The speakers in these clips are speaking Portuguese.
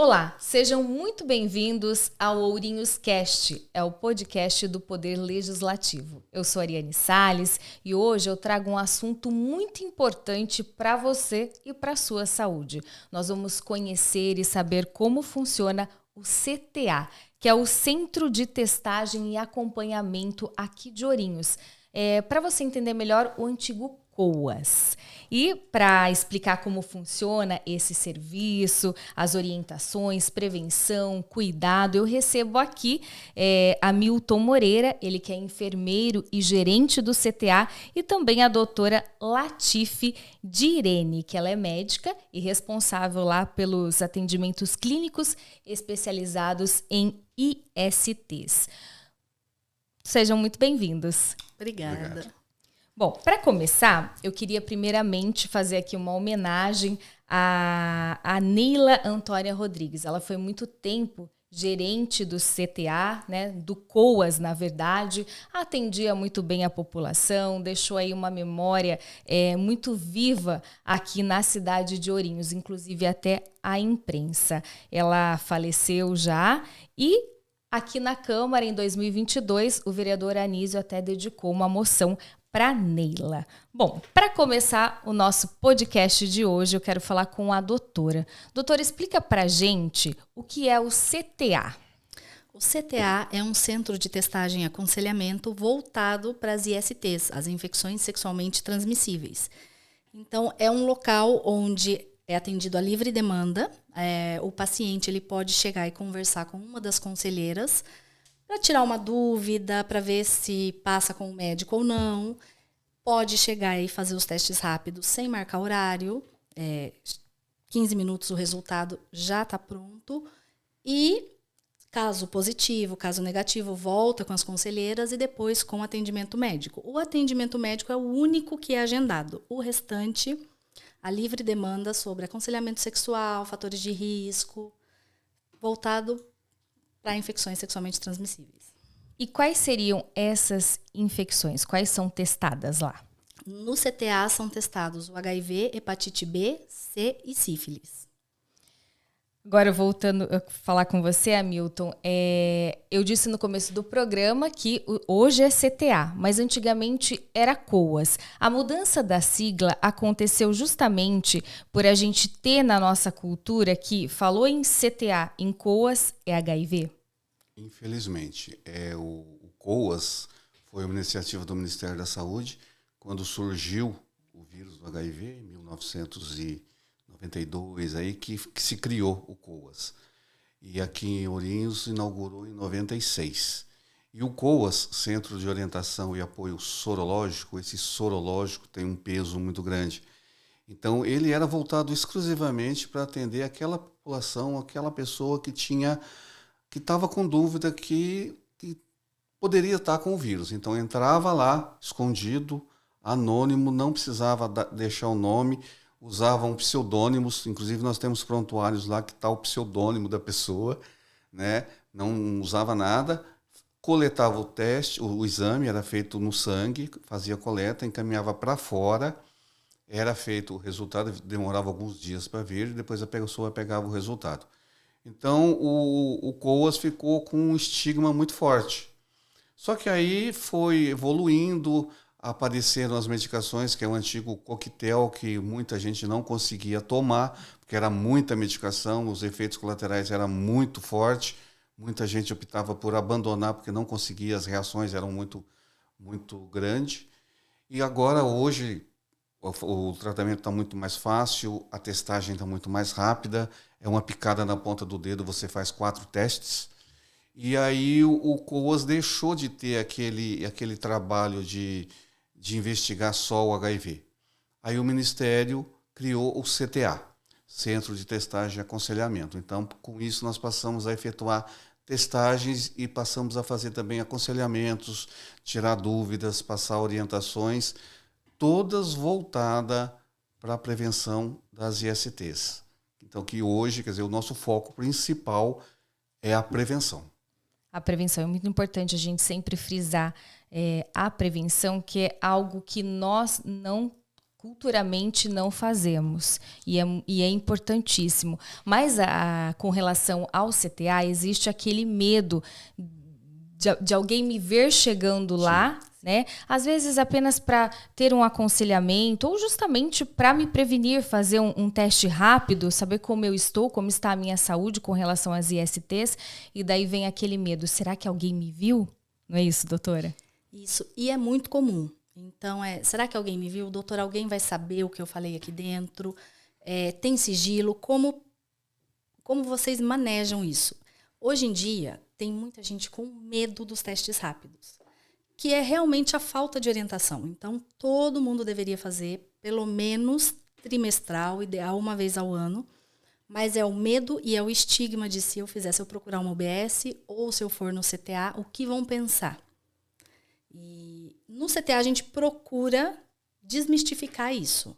Olá, sejam muito bem-vindos ao Ourinhos Cast, é o podcast do Poder Legislativo. Eu sou Ariane Salles e hoje eu trago um assunto muito importante para você e para a sua saúde. Nós vamos conhecer e saber como funciona o CTA, que é o Centro de Testagem e Acompanhamento aqui de Ourinhos. Para você entender melhor, o antigo COAS. E para explicar como funciona esse serviço, as orientações, prevenção, cuidado, eu recebo aqui Hamilton Moreira, ele que é enfermeiro e gerente do CTA, e também a doutora Latife Direne, que ela é médica e responsável lá pelos atendimentos clínicos especializados em ISTs. Sejam muito bem-vindos. Obrigada. Obrigado. Bom, para começar, eu queria primeiramente fazer aqui uma homenagem à Neila Antônia Rodrigues. Ela foi muito tempo gerente do CTA, né, do COAS, na verdade, atendia muito bem a população, deixou aí uma memória muito viva aqui na cidade de Ourinhos, inclusive até a imprensa. Ela faleceu já e aqui na Câmara, em 2022, o vereador Anísio até dedicou uma moção para Neila. Bom, para começar o nosso podcast de hoje, eu quero falar com a doutora. Doutora, explica para a gente o que é o CTA. O CTA é um centro de testagem e aconselhamento voltado para as ISTs, as infecções sexualmente transmissíveis. Então, é um local onde é atendido a livre demanda. O paciente ele pode chegar e conversar com uma das conselheiras para tirar uma dúvida, para ver se passa com o médico ou não. Pode chegar e fazer os testes rápidos sem marcar horário. 15 minutos o resultado já está pronto. E caso positivo, caso negativo, volta com as conselheiras e depois com atendimento médico. O atendimento médico é o único que é agendado. O restante, a livre demanda sobre aconselhamento sexual, fatores de risco, voltado para infecções sexualmente transmissíveis. E quais seriam essas infecções? Quais são testadas lá? No CTA são testados o HIV, hepatite B, C e sífilis. Agora, voltando a falar com você, Hamilton, eu disse no começo do programa que hoje é CTA, mas antigamente era COAS. A mudança da sigla aconteceu justamente por a gente ter na nossa cultura que falou em CTA, em COAS, é HIV? Infelizmente, o COAS foi uma iniciativa do Ministério da Saúde quando surgiu o vírus do HIV, em 1992, aí que se criou o COAS. E aqui em Ourinhos inaugurou em 96. E o COAS, Centro de Orientação e Apoio Sorológico, esse sorológico tem um peso muito grande. Então, ele era voltado exclusivamente para atender aquela população, aquela pessoa que estava com dúvida que poderia estar com o vírus. Então, entrava lá, escondido, anônimo, não precisava deixar o nome, usavam pseudônimos, inclusive nós temos prontuários lá que está o pseudônimo da pessoa, né? Não usava nada, coletava o teste, o exame era feito no sangue, fazia coleta, encaminhava para fora, era feito o resultado, demorava alguns dias para vir, e depois a pessoa pegava o resultado. Então, o COAS ficou com um estigma muito forte. Só que aí foi evoluindo, apareceram as medicações, que é o antigo coquetel, que muita gente não conseguia tomar, porque era muita medicação, os efeitos colaterais eram muito fortes, muita gente optava por abandonar, porque não conseguia, as reações eram muito, muito grandes. E agora, hoje, o tratamento está muito mais fácil, a testagem está muito mais rápida, é uma picada na ponta do dedo, você faz 4 testes. E aí o COAS deixou de ter aquele trabalho de investigar só o HIV. Aí o Ministério criou o CTA, Centro de Testagem e Aconselhamento. Então, com isso, nós passamos a efetuar testagens e passamos a fazer também aconselhamentos, tirar dúvidas, passar orientações, todas voltadas para a prevenção das ISTs. Então, que hoje, quer dizer, o nosso foco principal é a prevenção. A prevenção é muito importante a gente sempre frisar a prevenção, que é algo que nós não culturalmente não fazemos, e é importantíssimo. Mas com relação ao CTA, existe aquele medo de alguém me ver chegando lá, né? Às vezes apenas para ter um aconselhamento ou justamente para me prevenir, fazer um teste rápido, saber como eu estou, como está a minha saúde com relação às ISTs, e daí vem aquele medo, será que alguém me viu? Não é isso, doutora? Isso, e é muito comum. Então, será que alguém me viu? Doutor, alguém vai saber o que eu falei aqui dentro? Tem sigilo? Como vocês manejam isso? Hoje em dia, tem muita gente com medo dos testes rápidos, que é realmente a falta de orientação. Então, todo mundo deveria fazer, pelo menos trimestral, ideal uma vez ao ano, mas é o medo e é o estigma de se eu eu procurar uma UBS ou se eu for no CTA, o que vão pensar? E no CTA a gente procura desmistificar isso.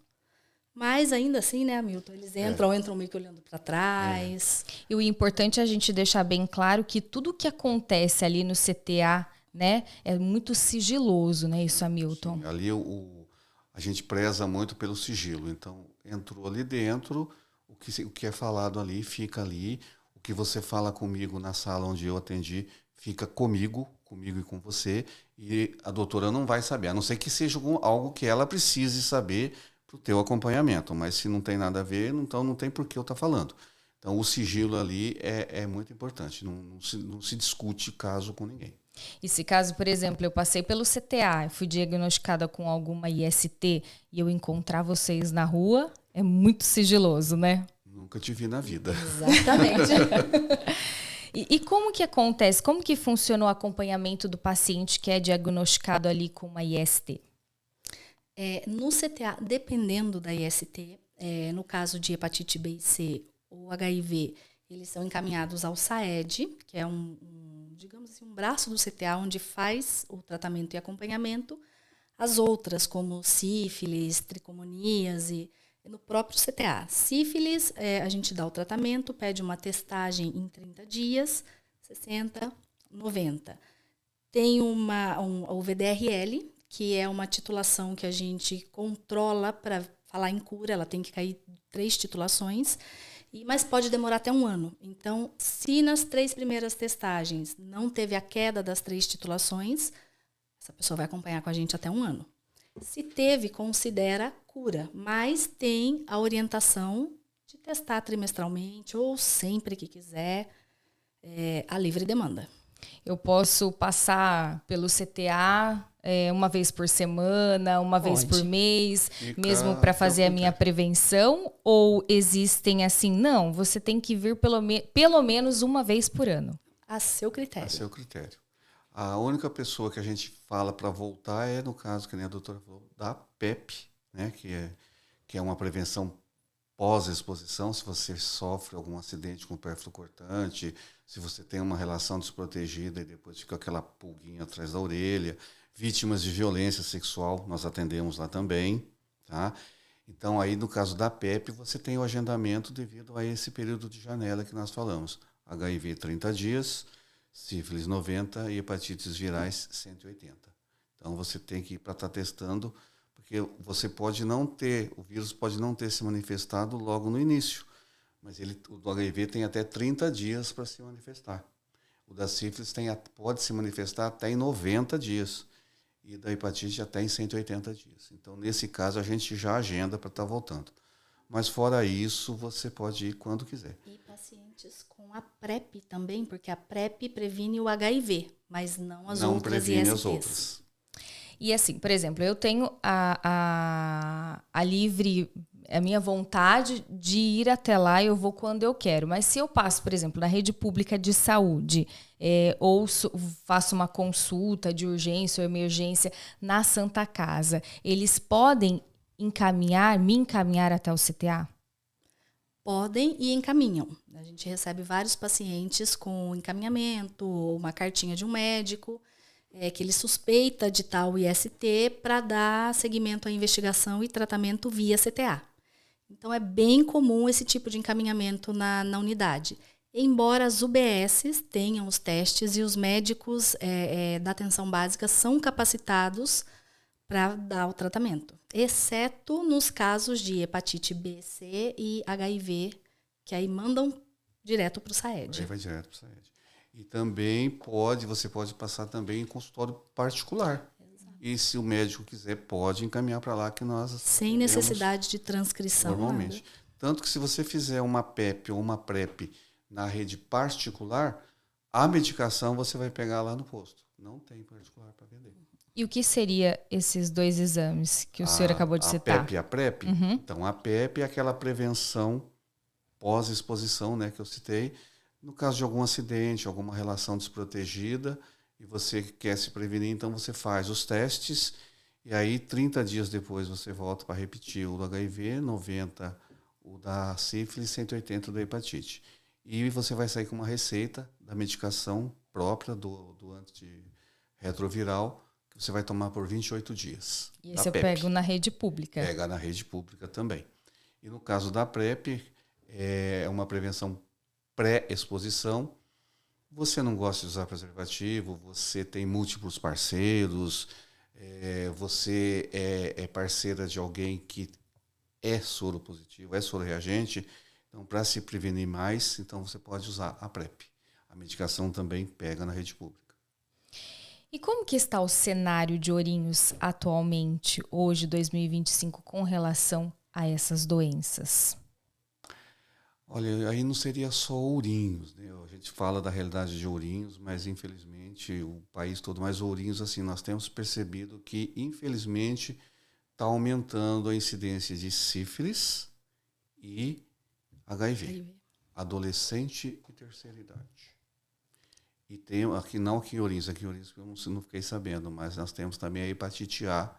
Mas ainda assim, né, Hamilton, eles entram meio que olhando para trás. E o importante é a gente deixar bem claro que tudo que acontece ali no CTA, né, é muito sigiloso, né, isso, Hamilton? Sim, ali a gente preza muito pelo sigilo. Então, entrou ali dentro, o que é falado ali fica ali. O que você fala comigo na sala onde eu atendi fica comigo e com você. E a doutora não vai saber, a não ser que seja algo que ela precise saber para o teu acompanhamento. Mas se não tem nada a ver, então não tem por que eu estar falando. Então, o sigilo ali é muito importante. Não se discute caso com ninguém. E se caso, por exemplo, eu passei pelo CTA, fui diagnosticada com alguma IST e eu encontrar vocês na rua, é muito sigiloso, né? Nunca te vi na vida. Exatamente. E como que acontece? Como que funciona o acompanhamento do paciente que é diagnosticado ali com uma IST? No CTA, dependendo da IST, no caso de hepatite B e C ou HIV, eles são encaminhados ao SAED, que é digamos assim, um braço do CTA onde faz o tratamento e acompanhamento. As outras, como sífilis, tricomoníase, no próprio CTA. Sífilis, a gente dá o tratamento, pede uma testagem em 30 dias, 60, 90. Tem o VDRL, que é uma titulação que a gente controla para falar em cura, ela tem que cair 3 titulações, mas pode demorar até 1 ano. Então, se nas 3 primeiras testagens não teve a queda das 3 titulações, essa pessoa vai acompanhar com a gente até 1 ano. Se teve, considera cura, mas tem a orientação de testar trimestralmente ou sempre que quiser, a livre demanda. Eu posso passar pelo CTA uma vez por semana, uma vez por mês, mesmo para fazer a minha prevenção? Ou existem assim, não, você tem que vir pelo menos uma vez por ano? A seu critério. A seu critério. A única pessoa que a gente fala para voltar é, no caso, que nem a doutora falou, da PEP, né, que é uma prevenção pós-exposição, se você sofre algum acidente com pérfuro cortante, se você tem uma relação desprotegida e depois fica aquela pulguinha atrás da orelha, vítimas de violência sexual, nós atendemos lá também, tá? Então, aí no caso da PEP, você tem o agendamento devido a esse período de janela que nós falamos. HIV 30 dias, sífilis 90 e hepatites virais 180. Então, você tem que ir para estar testando, porque você pode não ter, o vírus pode não ter se manifestado logo no início, mas o do HIV tem até 30 dias para se manifestar. O da sífilis pode se manifestar até em 90 dias e da hepatite até em 180 dias. Então, nesse caso, a gente já agenda para estar voltando. Mas fora isso, você pode ir quando quiser. E pacientes com a PrEP também, porque a PrEP previne o HIV, mas não as outras ISTs. Não previne as outras. E assim, por exemplo, eu tenho a minha vontade de ir até lá, eu vou quando eu quero. Mas se eu passo, por exemplo, na rede pública de saúde, ou faço uma consulta de urgência ou emergência na Santa Casa, eles podem me encaminhar até o CTA? Podem e encaminham. A gente recebe vários pacientes com encaminhamento, ou uma cartinha de um médico, que ele suspeita de tal IST para dar seguimento à investigação e tratamento via CTA. Então, é bem comum esse tipo de encaminhamento na unidade. Embora as UBSs tenham os testes e os médicos da atenção básica são capacitados para dar o tratamento. exceto nos casos de hepatite B, C e HIV, que aí mandam direto para o SAED. Aí vai direto para o SAED. E também você pode passar também em consultório particular. Exato. E se o médico quiser, pode encaminhar para lá que nós... Sem necessidade de transcrição. Normalmente. Nada. Tanto que se você fizer uma PEP ou uma PrEP na rede particular, a medicação você vai pegar lá no posto. Não tem particular para vender. E o que seria esses 2 exames que o senhor acabou de citar? A PEP e a PrEP? Uhum. Então, a PEP é aquela prevenção pós-exposição, né, que eu citei. No caso de algum acidente, alguma relação desprotegida, e você quer se prevenir, então você faz os testes, e aí 30 dias depois você volta para repetir o do HIV, 90 o da sífilis, 180 da hepatite. E você vai sair com uma receita da medicação própria do antirretroviral, que você vai tomar por 28 dias. E esse eu pego na rede pública. Pega na rede pública também. E no caso da PrEP, é uma prevenção pré-exposição. Você não gosta de usar preservativo, você tem múltiplos parceiros, você é parceira de alguém que é soro positivo, é soro reagente. Então, para se prevenir mais, então você pode usar a PrEP. A medicação também pega na rede pública. E como que está o cenário de Ourinhos atualmente, hoje, 2025, com relação a essas doenças? Olha, aí não seria só Ourinhos, né? A gente fala da realidade de Ourinhos, mas infelizmente o país todo, mas Ourinhos, assim, nós temos percebido que, infelizmente, está aumentando a incidência de sífilis e HIV. Adolescente e terceira idade. E tem, aqui em Ourinhos eu não fiquei sabendo, mas nós temos também a hepatite A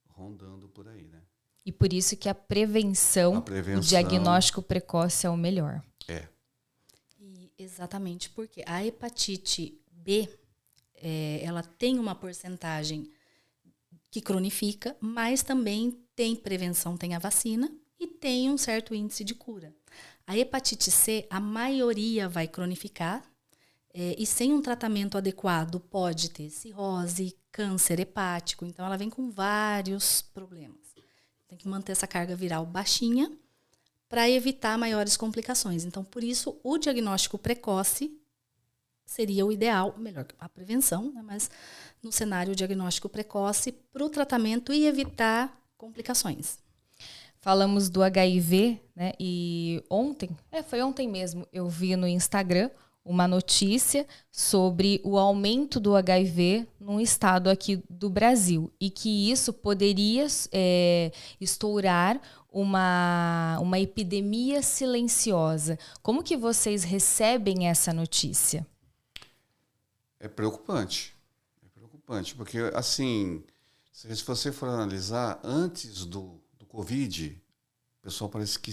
rondando por aí, né? E por isso que a prevenção, o diagnóstico precoce é o melhor. É. E exatamente, porque a hepatite B, ela tem uma porcentagem que cronifica, mas também tem prevenção, tem a vacina e tem um certo índice de cura. A hepatite C, a maioria vai cronificar, e sem um tratamento adequado pode ter cirrose, câncer hepático, então ela vem com vários problemas. Tem que manter essa carga viral baixinha para evitar maiores complicações. Então, por isso, o diagnóstico precoce seria o ideal, melhor que a prevenção, né? Mas no cenário o diagnóstico precoce para o tratamento e evitar complicações. Falamos do HIV, né? E foi ontem mesmo, eu vi no Instagram uma notícia sobre o aumento do HIV num estado aqui do Brasil e que isso poderia estourar uma epidemia silenciosa. Como que vocês recebem essa notícia? É preocupante, porque, assim, se você for analisar, antes do Covid, o pessoal parece que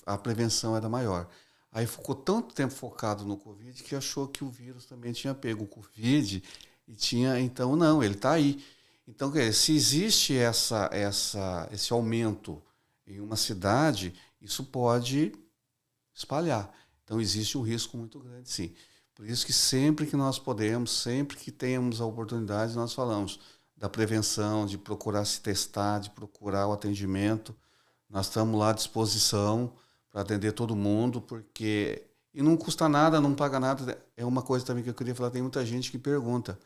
a prevenção era maior. Aí ficou tanto tempo focado no Covid que achou que o vírus também tinha pego o Covid e tinha... Então, não, ele está aí. Então, se existe esse aumento em uma cidade, isso pode espalhar. Então, existe um risco muito grande, sim. Por isso que sempre que nós podemos, sempre que temos a oportunidade, nós falamos da prevenção, de procurar se testar, de procurar o atendimento. Nós estamos lá à disposição para atender todo mundo, porque... E não custa nada, não paga nada. É uma coisa também que eu queria falar, tem muita gente que pergunta,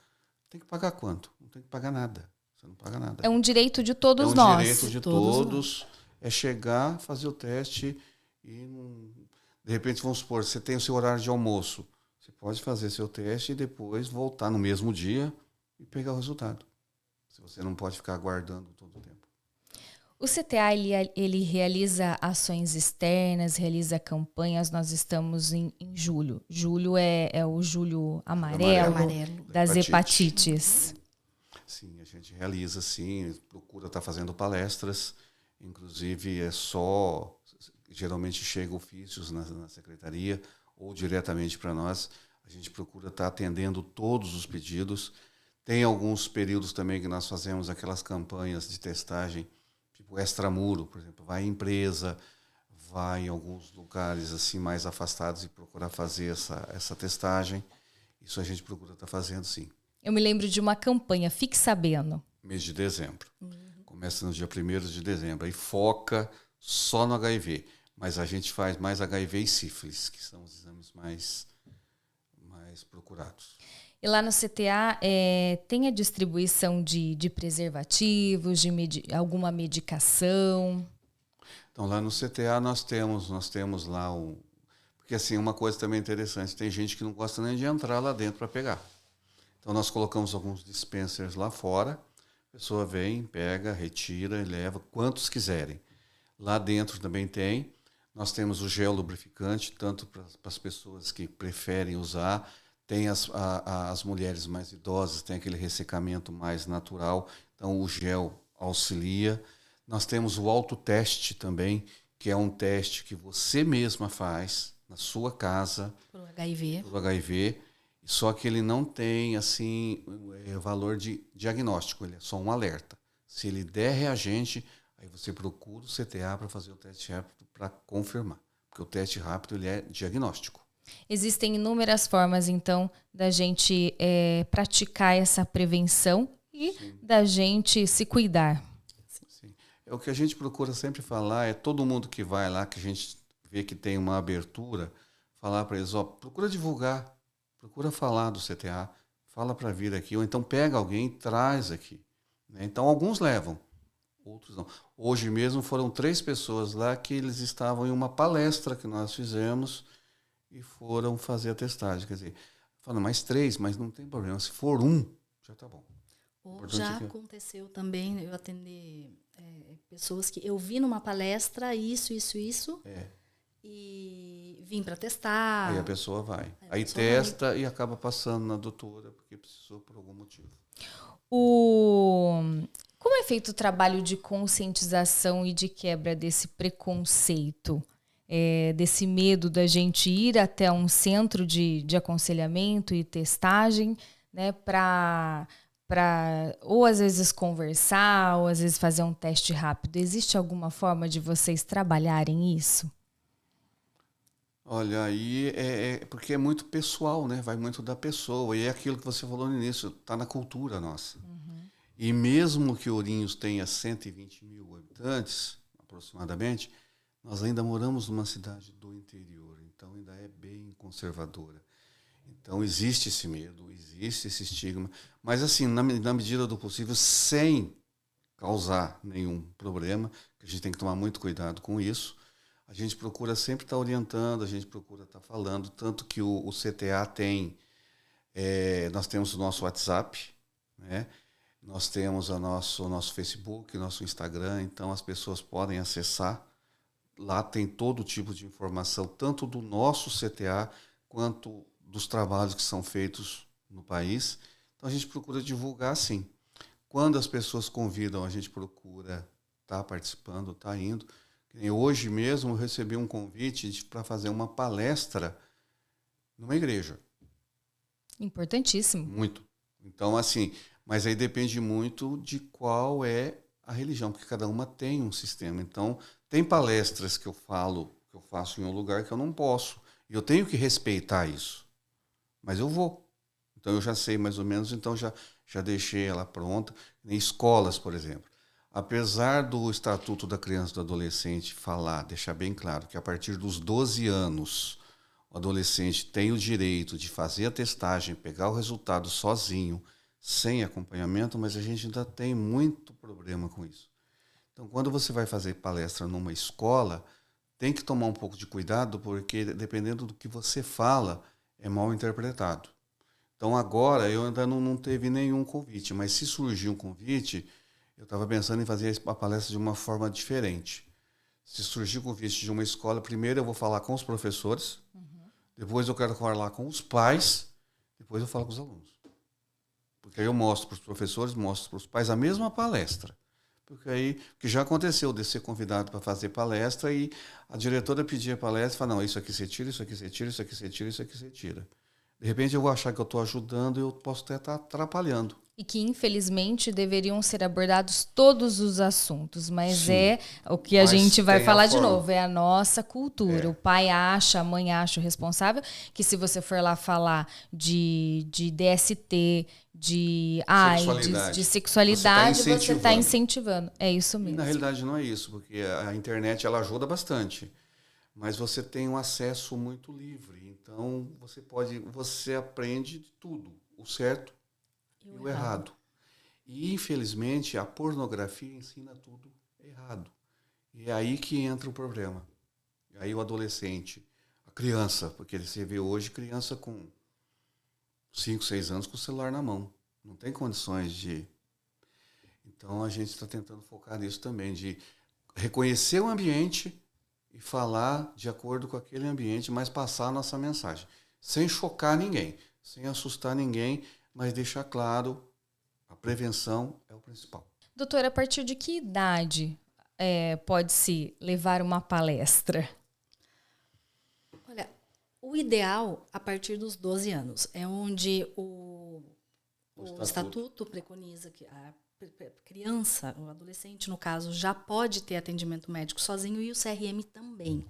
tem que pagar quanto? Não tem que pagar nada. Você não paga nada. É um direito de todos nós. É um direito de todos. É chegar, fazer o teste e, de repente, vamos supor, você tem o seu horário de almoço. Você pode fazer seu teste e depois voltar no mesmo dia e pegar o resultado. Você não pode ficar aguardando todo o tempo. O CTA, ele realiza ações externas, realiza campanhas. Nós estamos em julho. Julho é o julho amarelo das hepatites. Sim, a gente realiza, sim. Procura estar fazendo palestras. Inclusive, geralmente chega ofícios na secretaria ou diretamente para nós. A gente procura estar atendendo todos os pedidos. Tem alguns períodos também que nós fazemos aquelas campanhas de testagem, tipo extramuro, por exemplo, vai em empresa, vai em alguns lugares assim mais afastados e procurar fazer essa testagem. Isso a gente procura estar fazendo, sim. Eu me lembro de uma campanha, Fique Sabendo. Mês de dezembro. Começa no dia 1º de dezembro. Aí foca só no HIV. Mas a gente faz mais HIV e sífilis, que são os exames mais procurados. E lá no CTA tem a distribuição de preservativos, alguma medicação? Então, lá no CTA nós temos lá Porque, assim, uma coisa também interessante, tem gente que não gosta nem de entrar lá dentro para pegar. Então, nós colocamos alguns dispensers lá fora, a pessoa vem, pega, retira e leva quantos quiserem. Lá dentro também tem. Nós temos o gel lubrificante, tanto para as pessoas que preferem usar. Tem as mulheres mais idosas, tem aquele ressecamento mais natural, então o gel auxilia. Nós temos o autoteste também, que é um teste que você mesma faz na sua casa. Pro HIV. Pro HIV, só que ele não tem assim valor de diagnóstico, ele é só um alerta. Se ele der reagente, aí você procura o CTA para fazer o teste rápido para confirmar, porque o teste rápido ele é diagnóstico. Existem inúmeras formas, então, da gente praticar essa prevenção e Sim. da gente se cuidar. Sim. O que a gente procura sempre falar é todo mundo que vai lá, que a gente vê que tem uma abertura, falar para eles, procura divulgar, procura falar do CTA, fala para vir aqui, ou então pega alguém e traz aqui. Né? Então, alguns levam, outros não. Hoje mesmo foram 3 pessoas lá que eles estavam em uma palestra que nós fizemos e foram fazer a testagem. Quer dizer, falando mais 3, mas não tem problema. Se for 1, já está bom. Já aconteceu também eu atender pessoas que eu vi numa palestra isso. E vim para testar. Aí a pessoa vai. Aí testa e acaba passando na doutora, porque precisou por algum motivo. Como é feito o trabalho de conscientização e de quebra desse preconceito? Desse medo da gente ir até um centro de aconselhamento e testagem, né, para ou às vezes conversar, ou às vezes fazer um teste rápido. Existe alguma forma de vocês trabalharem isso? Olha, aí porque é muito pessoal, né? Vai muito da pessoa. E é aquilo que você falou no início, está na cultura nossa. Uhum. E mesmo que Ourinhos tenha 120 mil habitantes, aproximadamente, nós ainda moramos numa cidade do interior, então ainda é bem conservadora. Então existe esse medo, existe esse estigma, mas assim, na medida do possível, sem causar nenhum problema, que a gente tem que tomar muito cuidado com isso, a gente procura sempre estar orientando, a gente procura estar falando, tanto que o CTA tem, nós temos o nosso WhatsApp, né? Nós temos o nosso Facebook, nosso Instagram, então as pessoas podem acessar. Lá tem todo tipo de informação, tanto do nosso CTA, quanto dos trabalhos que são feitos no país. Então, a gente procura divulgar, sim. Quando as pessoas convidam, a gente procura estar participando, estar indo. Hoje mesmo, eu recebi um convite para fazer uma palestra numa igreja. Importantíssimo. Muito. Então, assim, mas aí depende muito de qual é a religião, porque cada uma tem um sistema. Então, tem palestras que eu faço em um lugar que eu não posso. E eu tenho que respeitar isso. Mas eu vou. Então, eu já sei mais ou menos, então já deixei ela pronta. Em escolas, por exemplo. Apesar do Estatuto da Criança e do Adolescente deixar bem claro que a partir dos 12 anos, o adolescente tem o direito de fazer a testagem, pegar o resultado sozinho, sem acompanhamento, mas a gente ainda tem muito problema com isso. Então, quando você vai fazer palestra numa escola, tem que tomar um pouco de cuidado, porque dependendo do que você fala, é mal interpretado. Então, agora, eu ainda não teve nenhum convite, mas se surgir um convite, eu estava pensando em fazer a palestra de uma forma diferente. Se surgir o convite de uma escola, primeiro eu vou falar com os professores, depois eu quero falar com os pais, depois eu falo com os alunos. Porque aí eu mostro para os professores, mostro para os pais a mesma palestra. Porque já aconteceu de ser convidado para fazer palestra e a diretora pedia palestra e fala, não, isso aqui você tira, isso aqui você tira, isso aqui você tira, isso aqui você tira. De repente eu vou achar que eu estou ajudando e eu posso até estar atrapalhando. E que, infelizmente, deveriam ser abordados todos os assuntos, mas Sim, é o que a gente vai falar de novo, é a nossa cultura. O pai acha, a mãe acha o responsável, que se você for lá falar de DST, AIDS, de sexualidade, você está incentivando. É isso mesmo. E na realidade não é isso, porque a internet ela ajuda bastante, mas você tem um acesso muito livre. Então você aprende de tudo, o certo e o errado. E infelizmente a pornografia ensina tudo errado. E é aí que entra o problema. E aí o adolescente, a criança, porque você vê hoje criança com 5, 6 anos com o celular na mão. Não tem condições de... Então, a gente está tentando focar nisso também, de reconhecer o ambiente e falar de acordo com aquele ambiente, mas passar a nossa mensagem. Sem chocar ninguém, sem assustar ninguém, mas deixar claro, a prevenção é o principal. Doutora, a partir de que idade pode-se levar uma palestra? Olha, o ideal a partir dos 12 anos é onde o estatuto preconiza que a criança, o adolescente no caso, já pode ter atendimento médico sozinho e o CRM também.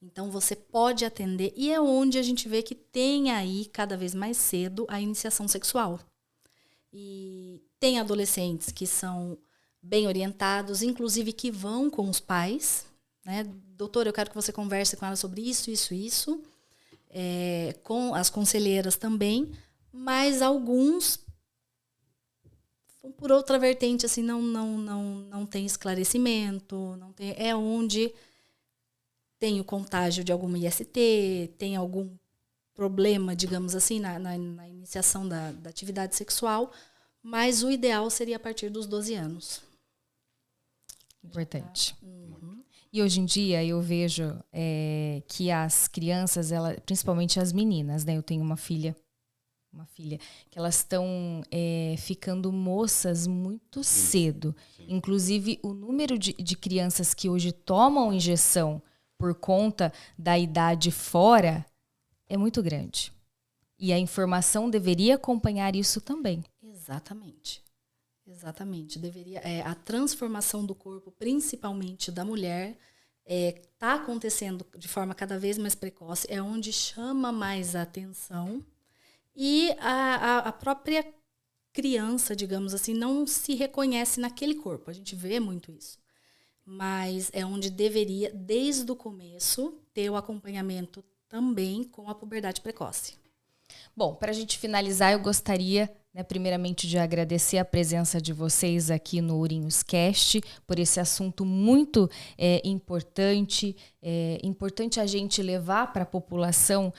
Então você pode atender e é onde a gente vê que tem aí cada vez mais cedo a iniciação sexual. E tem adolescentes que são bem orientados, inclusive que vão com os pais, né? Doutora, eu quero que você converse com ela sobre isso, com as conselheiras também, mas alguns, por outra vertente, assim, não tem esclarecimento, não tem, é onde tem o contágio de alguma IST, tem algum problema, digamos assim, na iniciação da atividade sexual, mas o ideal seria a partir dos 12 anos. Importante. E hoje em dia eu vejo que as crianças, principalmente as meninas, né? Eu tenho uma filha, que elas estão ficando moças muito cedo. Sim. Inclusive, o número de crianças que hoje tomam injeção por conta da idade fora é muito grande. E a informação deveria acompanhar isso também. Exatamente. Deveria, a transformação do corpo, principalmente da mulher, está acontecendo de forma cada vez mais precoce, é onde chama mais a atenção. E a própria criança, digamos assim, não se reconhece naquele corpo. A gente vê muito isso. Mas é onde deveria, desde o começo, ter o acompanhamento também com a puberdade precoce. Bom, para a gente finalizar, eu gostaria, primeiramente, de agradecer a presença de vocês aqui no Ourinhos Cast, por esse assunto muito importante. É importante a gente levar para a população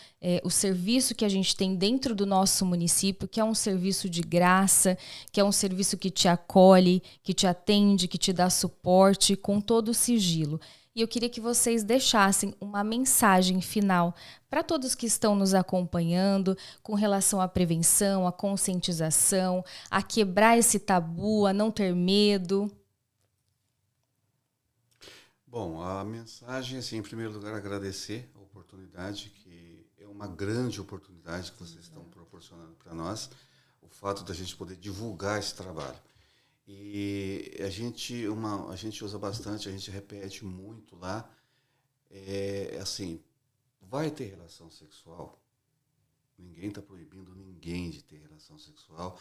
o serviço que a gente tem dentro do nosso município, que é um serviço de graça, que é um serviço que te acolhe, que te atende, que te dá suporte com todo o sigilo. E eu queria que vocês deixassem uma mensagem final para todos que estão nos acompanhando com relação à prevenção, à conscientização, a quebrar esse tabu, a não ter medo. Bom, a mensagem, assim, em primeiro lugar, agradecer a oportunidade, que é uma grande oportunidade que vocês estão proporcionando para nós, o fato da gente poder divulgar esse trabalho. E a gente usa bastante, a gente repete muito lá, assim, vai ter relação sexual, ninguém está proibindo ninguém de ter relação sexual,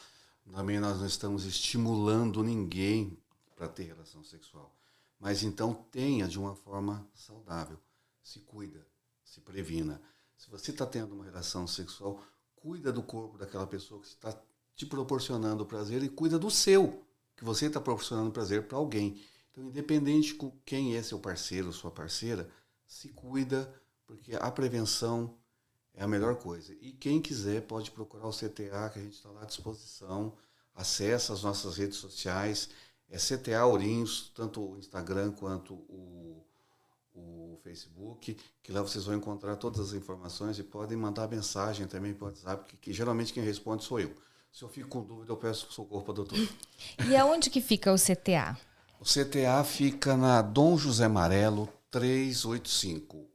também nós não estamos estimulando ninguém para ter relação sexual, mas então tenha de uma forma saudável, se cuida, se previna. Se você está tendo uma relação sexual, cuida do corpo daquela pessoa que está te proporcionando prazer e cuida do seu, que você está proporcionando prazer para alguém. Então, independente de quem é seu parceiro ou sua parceira, se cuida, porque a prevenção é a melhor coisa. E quem quiser pode procurar o CTA, que a gente está lá à disposição. Acesse as nossas redes sociais, CTA Ourinhos, tanto o Instagram quanto o Facebook, que lá vocês vão encontrar todas as informações e podem mandar mensagem também para o WhatsApp, que geralmente quem responde sou eu. Se eu fico com dúvida, eu peço socorro para a doutora. E aonde que fica o CTA? O CTA fica na Dom José Marelo, 385.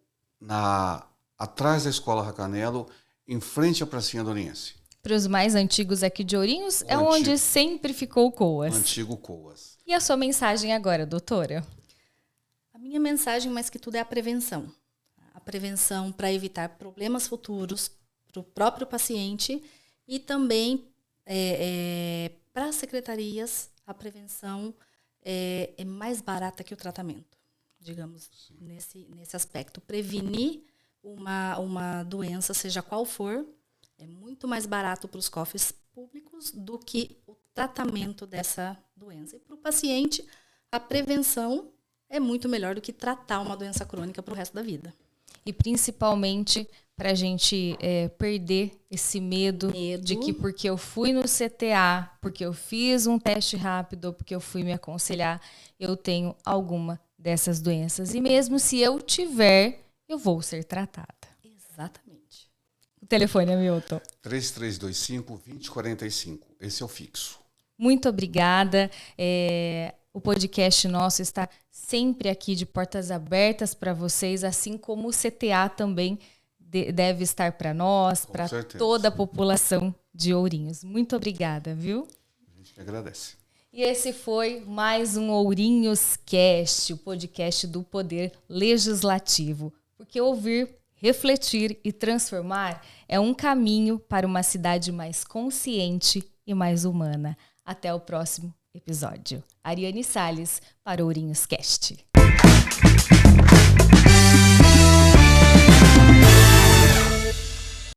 Atrás da Escola Racanelo, em frente à Pracinha do Oriense. Para os mais antigos aqui de Ourinhos, onde sempre ficou o COAS. O antigo COAS. E a sua mensagem agora, doutora? A minha mensagem, mais que tudo, é a prevenção. A prevenção para evitar problemas futuros para o próprio paciente e também para as secretarias, a prevenção é mais barata que o tratamento, digamos, nesse aspecto. Prevenir uma doença, seja qual for, é muito mais barato para os cofres públicos do que o tratamento dessa doença. E para o paciente, a prevenção é muito melhor do que tratar uma doença crônica para o resto da vida. E principalmente para a gente perder esse medo de que porque eu fui no CTA, porque eu fiz um teste rápido, ou porque eu fui me aconselhar, eu tenho alguma dessas doenças. E mesmo se eu tiver, eu vou ser tratada. Exatamente. O telefone, Hamilton. 3325-2045. Esse é o fixo. Muito obrigada. O podcast nosso está sempre aqui de portas abertas para vocês, assim como o CTA também deve estar para nós, para toda a população de Ourinhos. Muito obrigada, viu? A gente que agradece. E esse foi mais um Ourinhos Cast, o podcast do Poder Legislativo. Porque ouvir, refletir e transformar é um caminho para uma cidade mais consciente e mais humana. Até o próximo episódio. Ariane Salles para Ourinhos Cast.